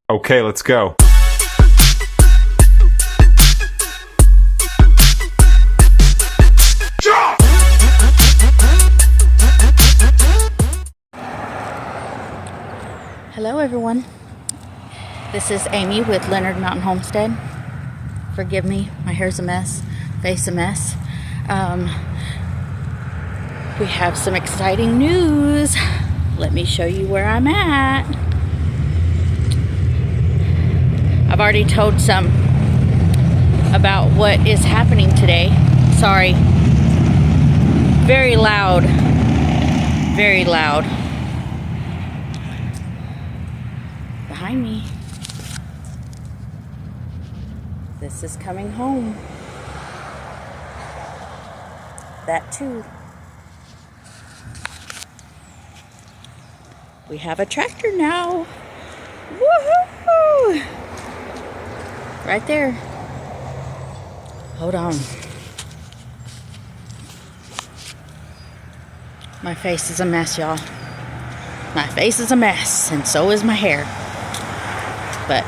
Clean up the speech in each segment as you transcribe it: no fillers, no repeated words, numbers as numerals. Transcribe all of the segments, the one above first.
Okay, let's go. Hello everyone, this is Amy with Leonard Mountain Homestead. Forgive me, my hair's a mess, face a mess. We have some exciting news. Let me show you where I'm at. I've already told some about what is happening today. Sorry, very loud, very loud. Behind me. This is coming home. That too. We have a tractor now. Woohoo! Right there. Hold on. My face is a mess, y'all. My face is a mess, and so is my hair. But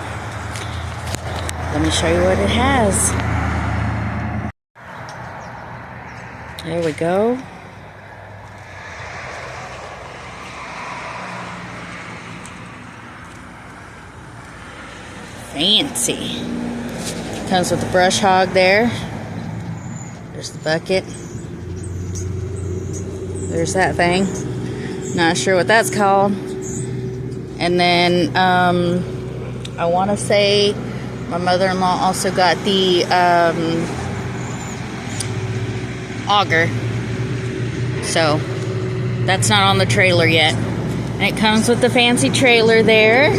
let me show you what it has. There we go. Fancy. Comes with the brush hog there. There's the bucket. There's that thing. Not sure what that's called. And then I want to say my mother-in-law also got the auger. So that's not on the trailer yet. And it comes with the fancy trailer there.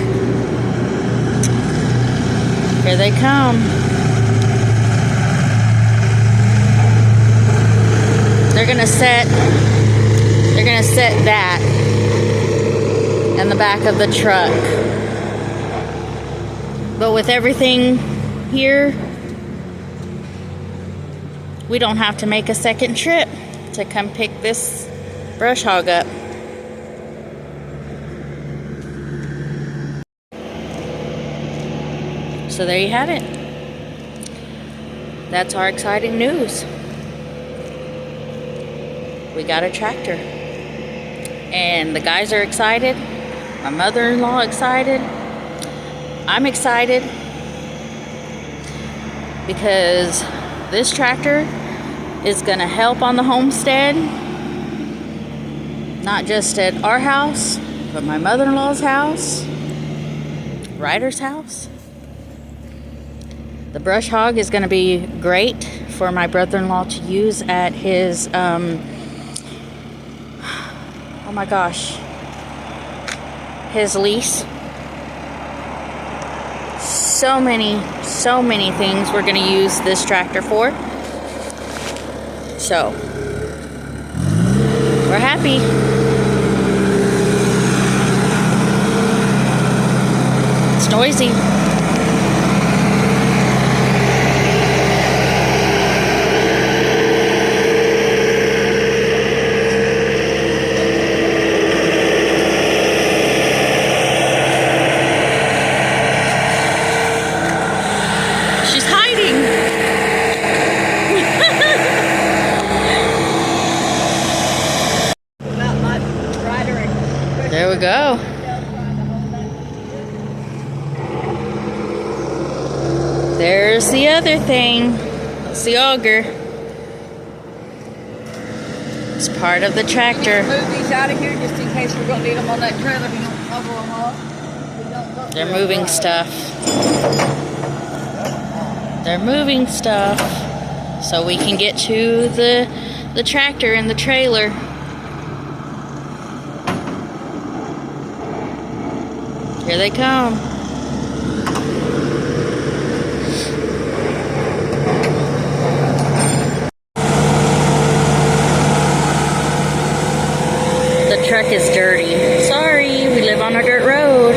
Here they come. They're gonna set that in the back of the truck. But with everything here, we don't have to make a second trip to come pick this brush hog up. So there you have it. That's our exciting news. We got a tractor. And the guys are excited. My mother-in-law excited. I'm excited because this tractor is going to help on the homestead. Not just at our house, but my mother-in-law's house, Ryder's house. The brush hog is going to be great for my brother-in-law to use at his, oh my gosh, his lease. So many things we're going to use this tractor for. So, we're happy. It's noisy. There we go. There's the other thing. That's the auger. It's part of the tractor. Move these out of here just in case we're going to need them on that trailer. We don't cover them all. They're moving stuff. They're moving stuff. So we can get to the tractor and the trailer. Here they come. The truck is dirty. Sorry, we live on a dirt road.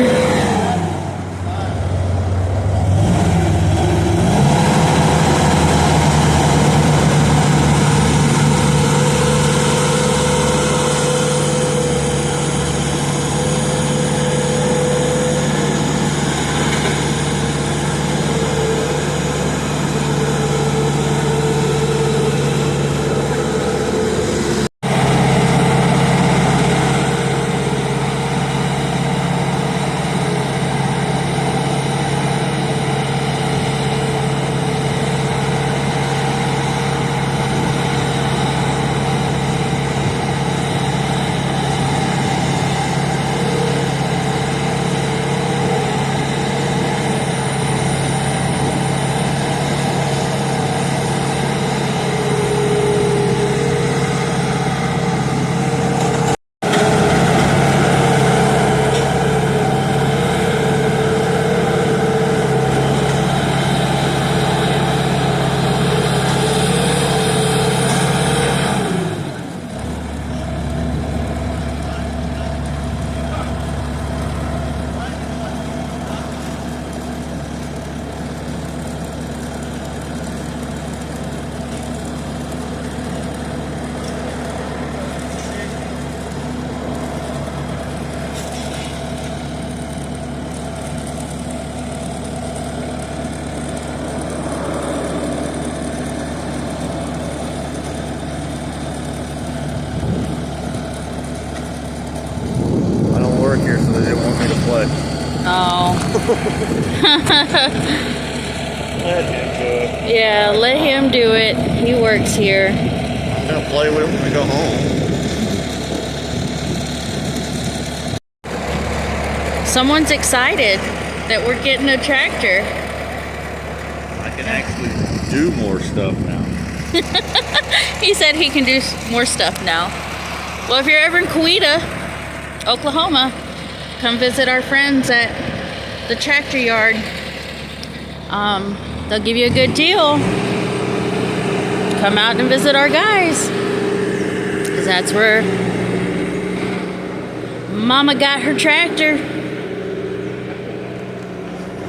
Oh. Let him do it. Yeah, let him do it. He works here. I'm gonna play with him when we go home. Someone's excited that we're getting a tractor. I can actually do more stuff now. He said he can do more stuff now. Well, if you're ever in Coweta, Oklahoma, come visit our friends at the tractor yard. They'll give you a good deal. Come out and visit our guys. 'Cause that's where Mama got her tractor.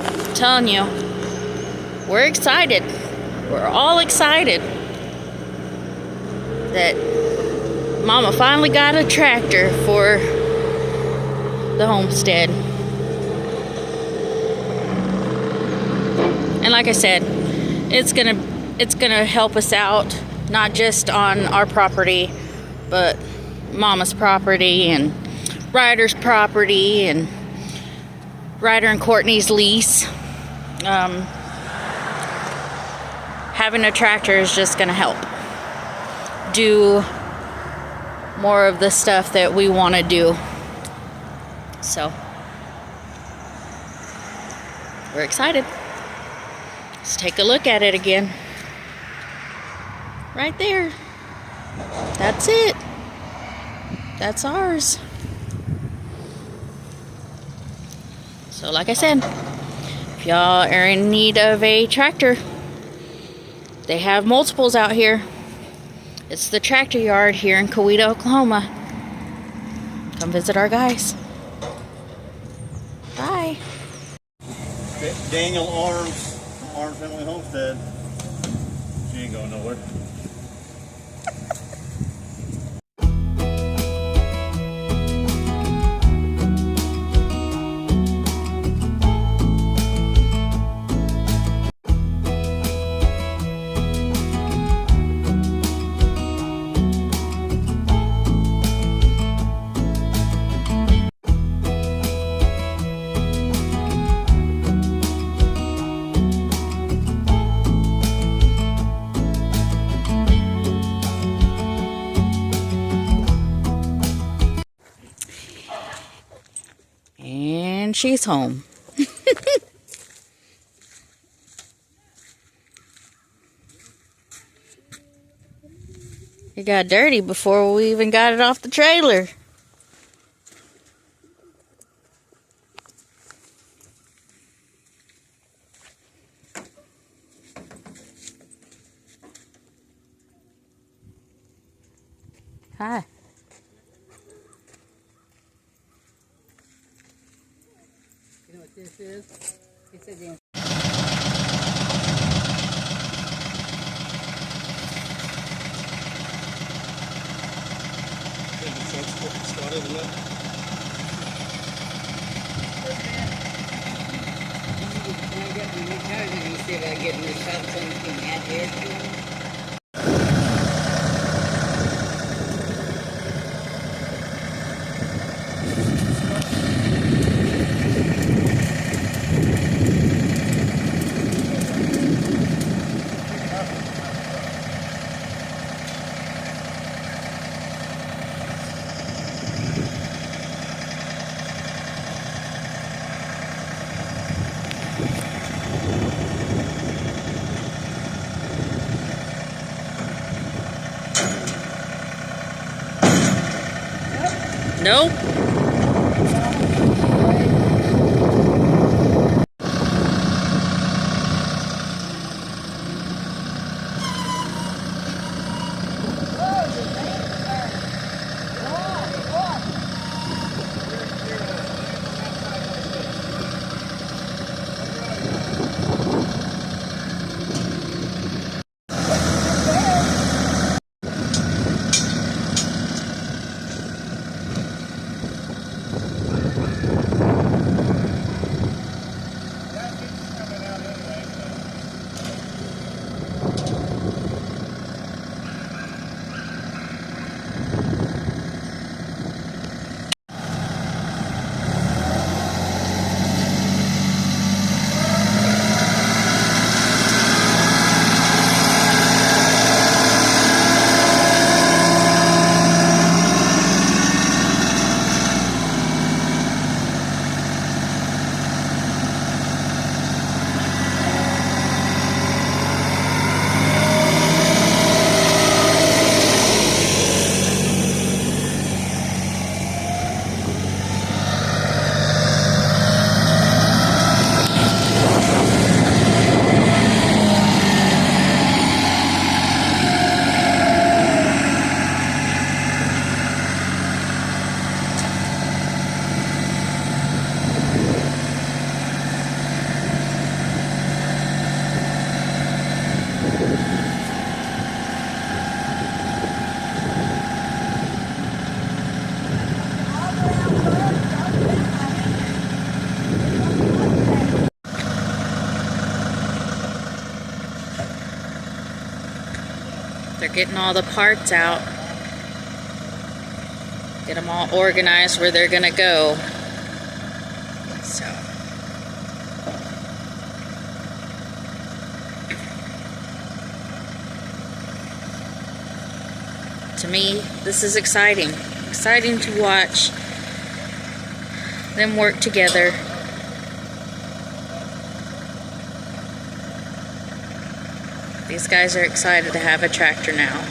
I'm telling you, we're excited. We're all excited that Mama finally got a tractor for the homestead. And like I said, it's gonna help us out, not just on our property, but Mama's property and Ryder's property and Ryder and Courtney's lease. Having a tractor is just gonna help do more of the stuff that we want to do. So we're excited. Let's take a look at it again. Right there. That's it. That's ours. So like I said, if y'all are in need of a tractor, they have multiples out here. It's the tractor yard here in Coweta, Oklahoma. Come visit our guys. Bye. Daniel Arms, Arms Family Homestead. She ain't going nowhere. And she's home. It got dirty before we even got it off the trailer. Hi. You know what this is? It says in. See if I get this out so you can add air to them. Nope. getting all the parts out. Get them all organized where they're gonna go. So. To me, this is exciting. Exciting to watch them work together. These guys are excited to have a tractor now.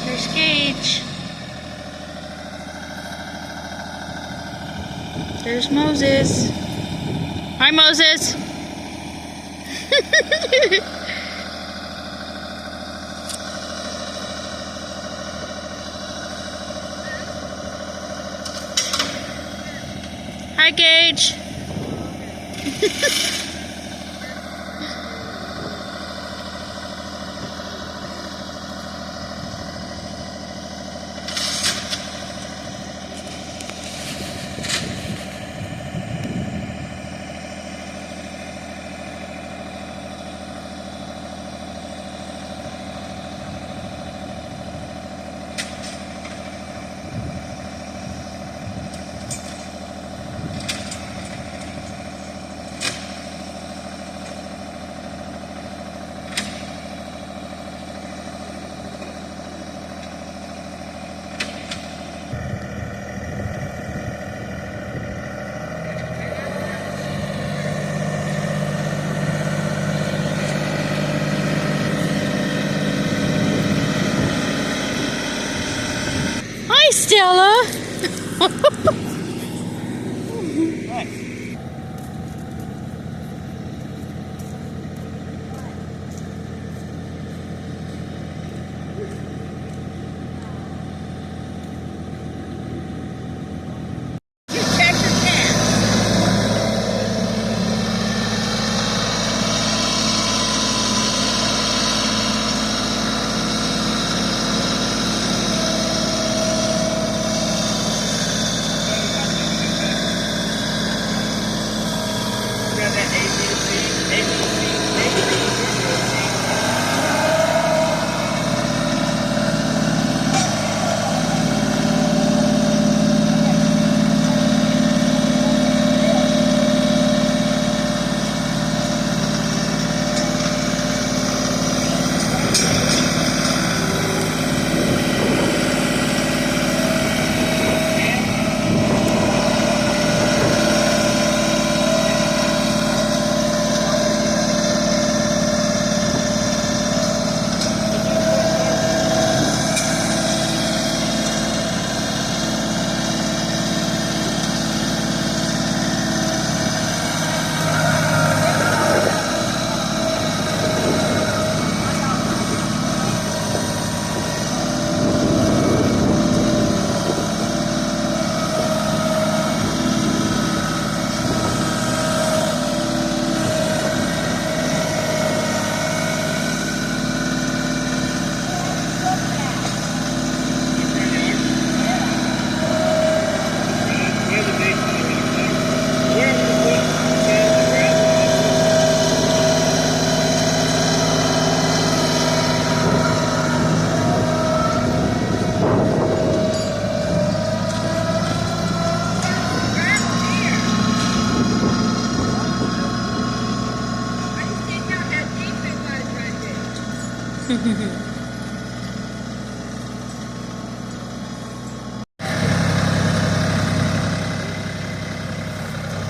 There's Gage. There's Moses. Hi, Moses. Hi, Gage. Hi, Stella.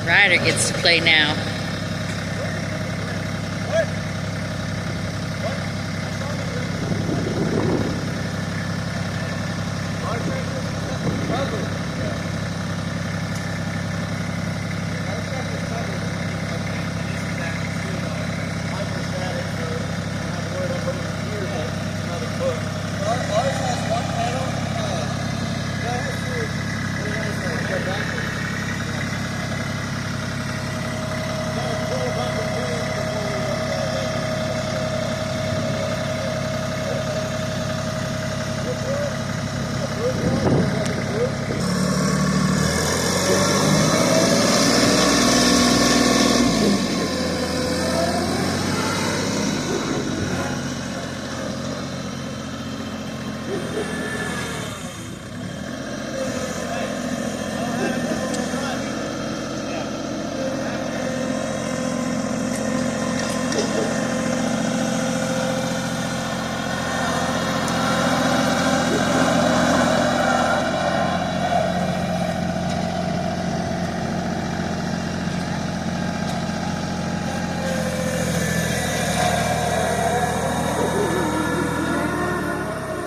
Ryder gets to play now.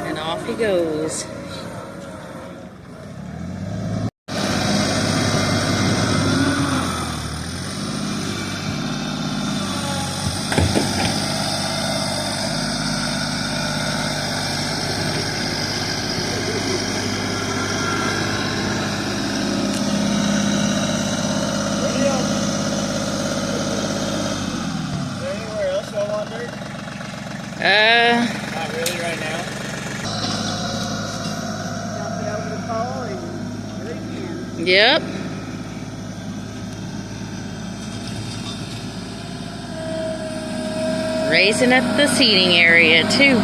And off he goes. Not really right now. Dump it over the pole and do it again. Yep. Raising up the seating area too.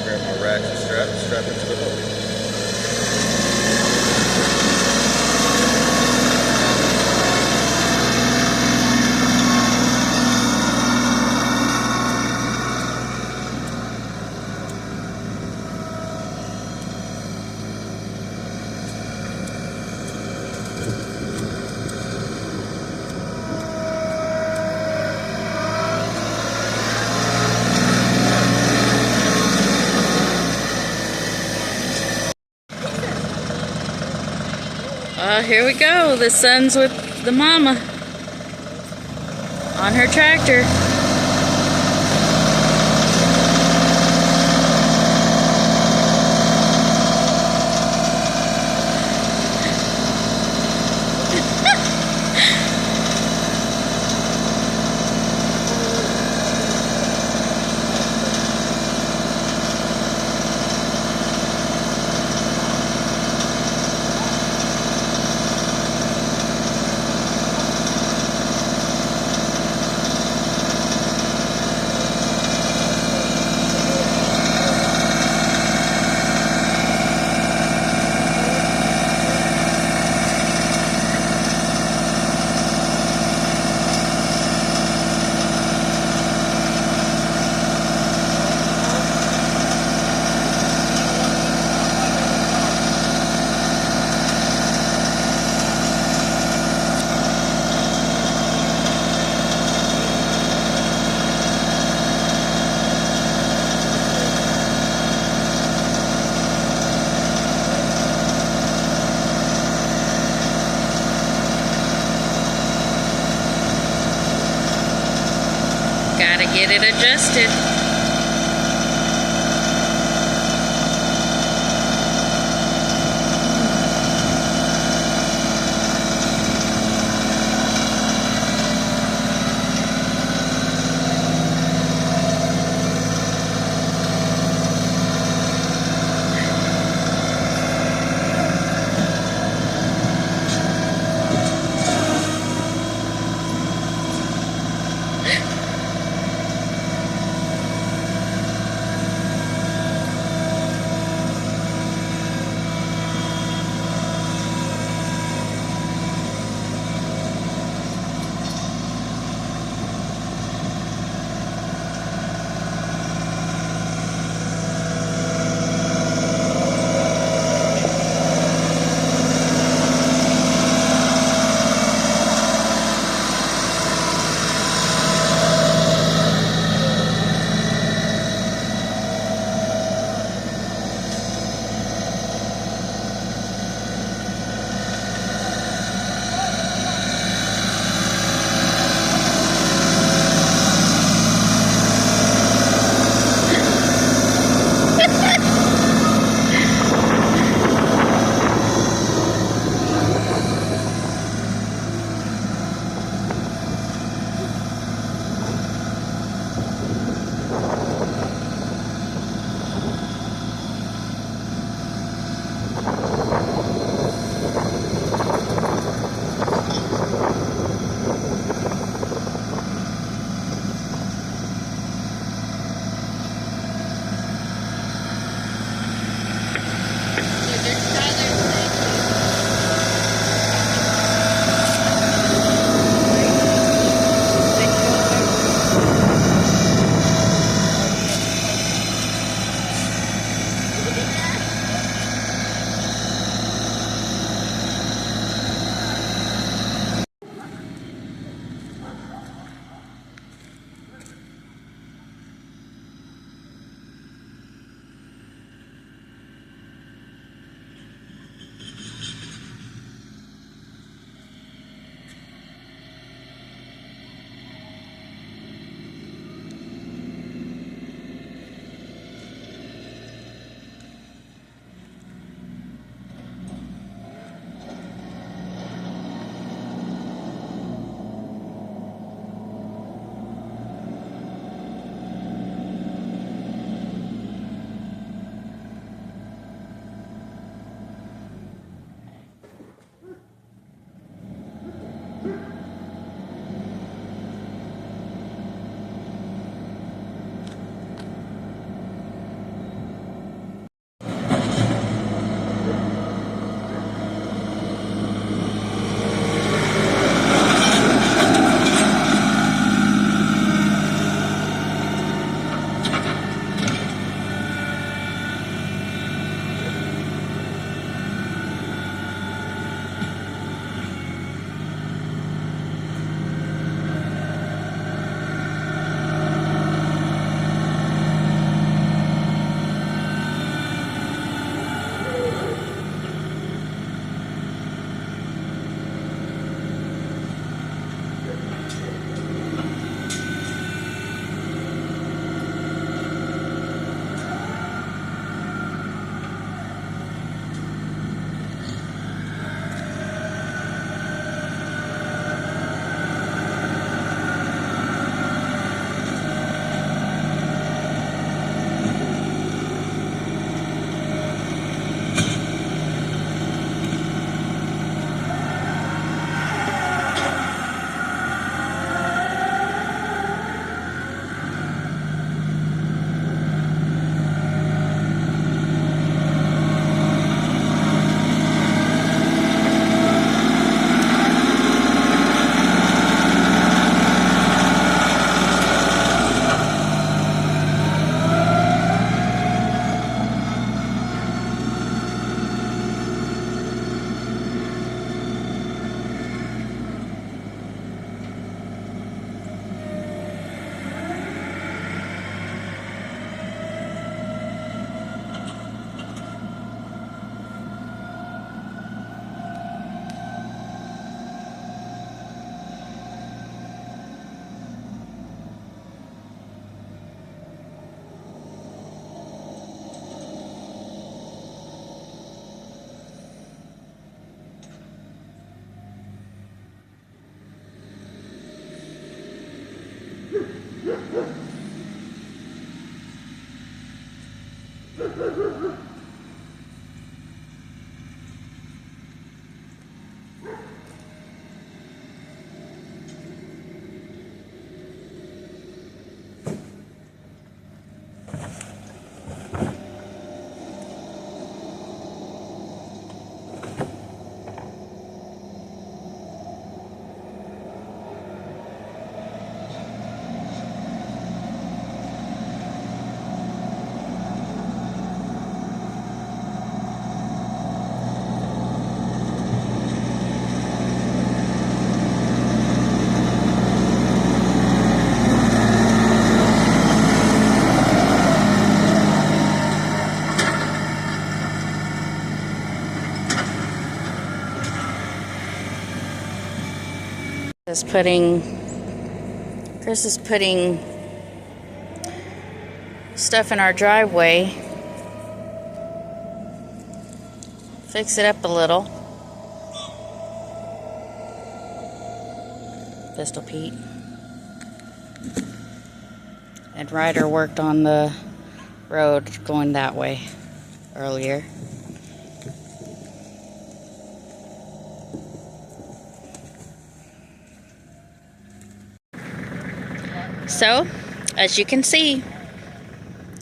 Grab my ratchet strap it to the hook. Here we go. The son's with the mama on her tractor. it adjusted. Chris is putting stuff in our driveway. Fix it up a little. Pistol Pete. And Ryder worked on the road going that way earlier. So, as you can see,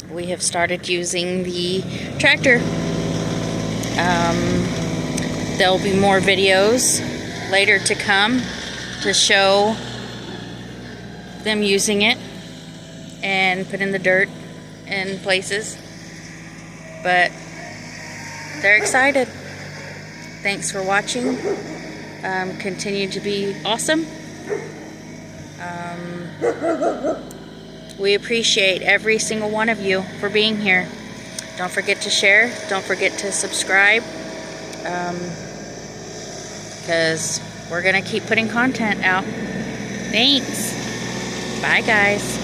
we have started using the tractor. There'll be more videos later to come to show them using it and putting the dirt in places. But they're excited. Thanks for watching. Continue to be awesome. We appreciate every single one of you for being here. Don't forget to share. Don't forget to subscribe. Because we're going to keep putting content out. Thanks. Bye, guys.